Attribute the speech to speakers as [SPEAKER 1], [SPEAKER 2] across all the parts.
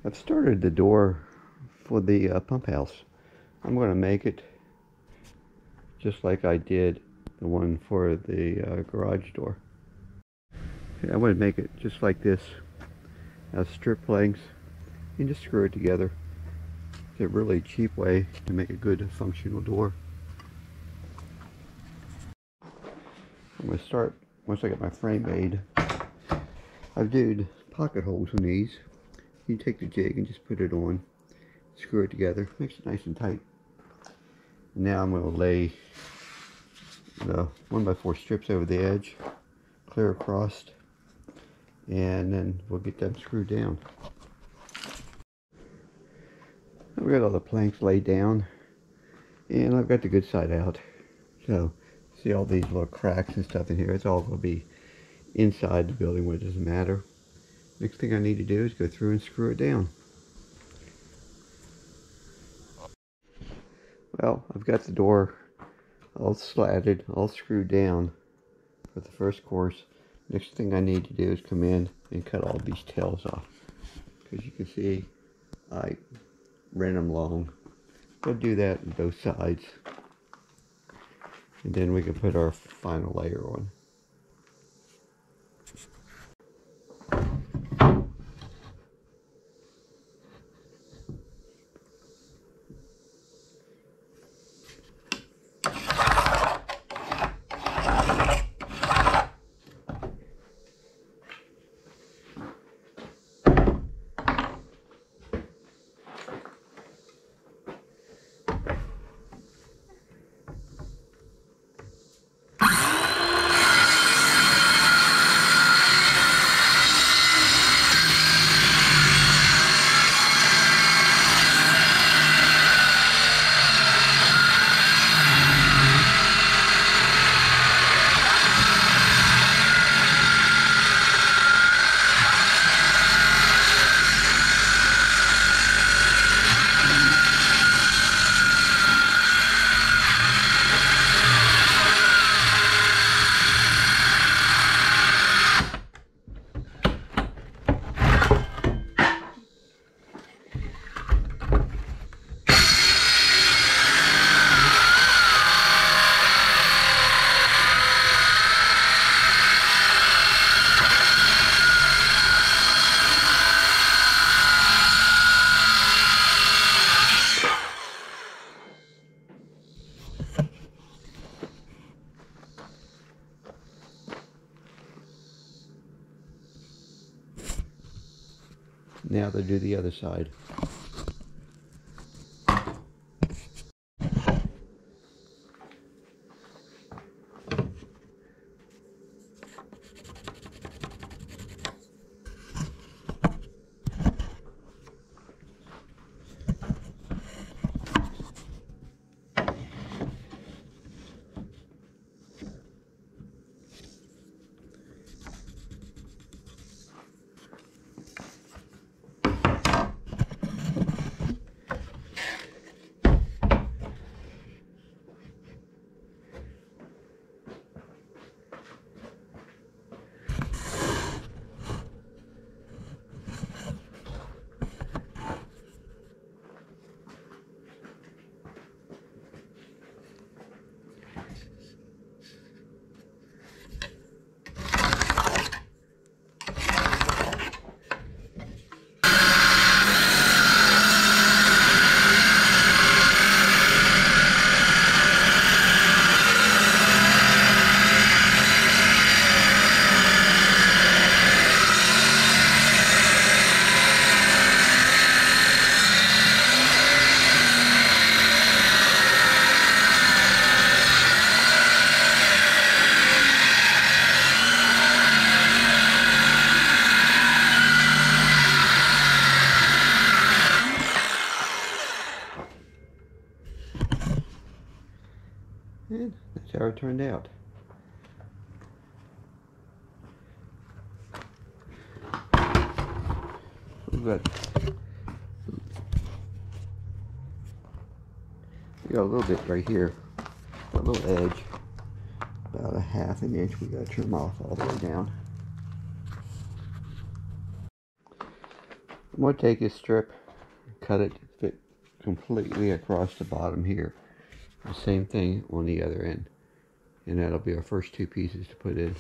[SPEAKER 1] I've started the door for the pump house. I'm going to make it just like I did the one for the garage door. I'm going to make it just like this. Have strip planks and just screw it together. It's a really cheap way to make a good functional door. I'm going to start, once I get my frame made, I've did pocket holes in these. You take the jig and just put it on, screw it together, makes it nice and tight. Now I'm going to lay the 1x4 strips over the edge, clear across, and then we'll get them screwed down. I've got all the planks laid down, and I've got the good side out. So, see all these little cracks and stuff in here, it's all going to be inside the building, where it doesn't matter. Next thing I need to do is go through and screw it down. Well, I've got the door all slatted, all screwed down for the first course. Next thing I need to do is come in and cut all these tails off. Because you can see, I ran them long. I'll do that on both sides. And then we can put our final layer on. Now to do the other side. And that's how it turned out. We got a little bit right here, a little edge, about a ½ an inch. We got to trim off all the way down. I'm going to take this strip, cut it to fit completely across the bottom here. The same thing on the other end. And that'll be our first two pieces to put in.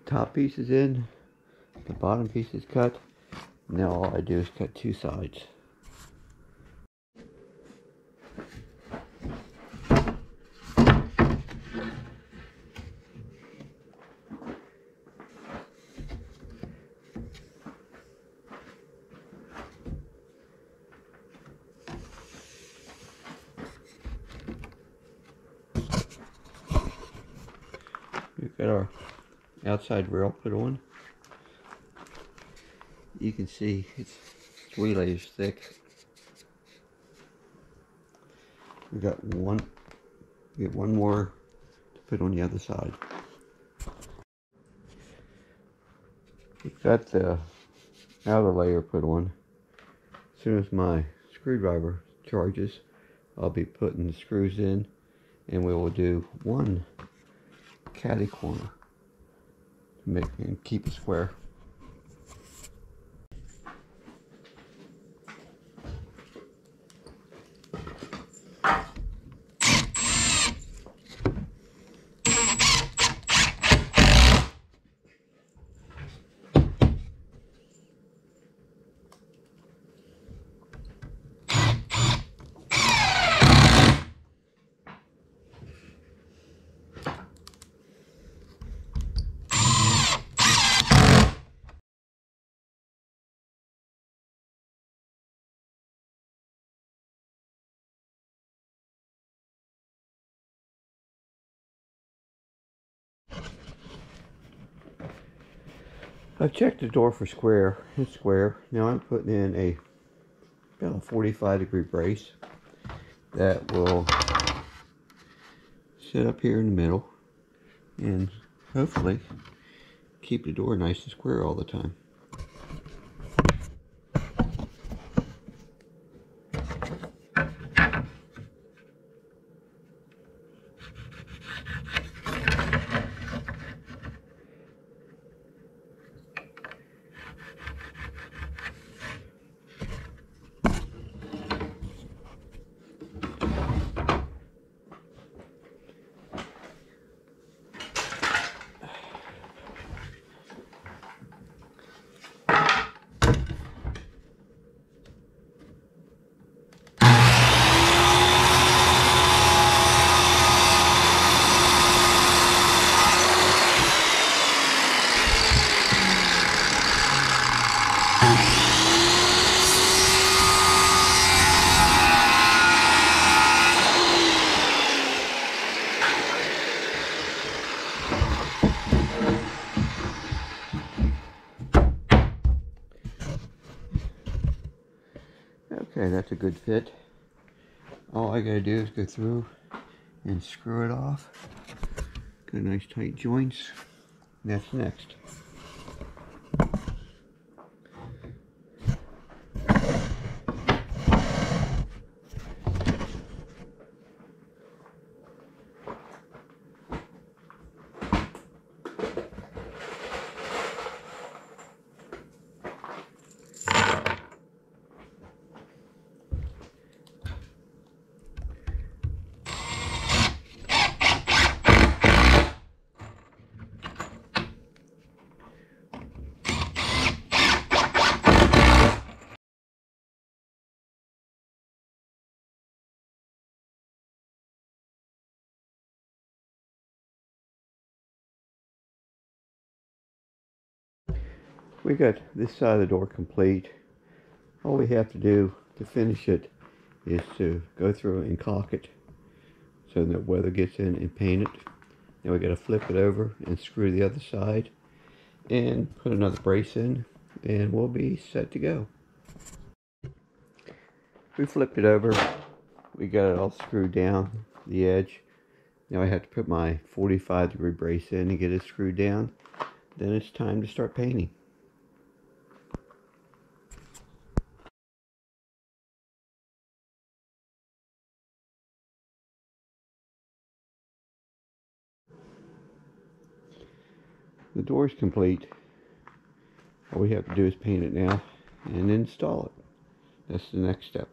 [SPEAKER 1] Top piece is in, the bottom piece is cut. Now all I do is cut two sides. We've got our outside rail put on. You can see it's 3 layers thick. We got one more to put on the other side. We've got the outer layer put on. As soon as my screwdriver charges, I'll be putting the screws in, and we will do one caddy corner to make and keep it square. I've checked the door for square. It's square. Now I'm putting in about a 45-degree brace that will sit up here in the middle and hopefully keep the door nice and square all the time. Okay, that's a good fit. All I gotta do is go through and screw it off. Got nice tight joints. That's next. We got this side of the door complete. All we have to do to finish it is to go through and caulk it so that weather gets in and paint it. Then we got to flip it over and screw the other side and put another brace in, and we'll be set to go. We flipped it over. We got it all screwed down the edge. Now I have to put my 45-degree brace in and get it screwed down. Then it's time to start painting. The door's complete. All we have to do is paint it now and install it. That's the next step.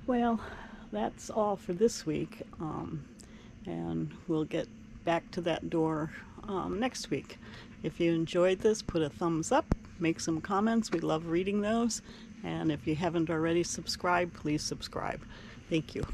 [SPEAKER 2] Well, that's all for this week, and we'll get back to that door next week. If you enjoyed this, put a thumbs up, make some comments. We love reading those. And if you haven't already subscribed, please subscribe. Thank you.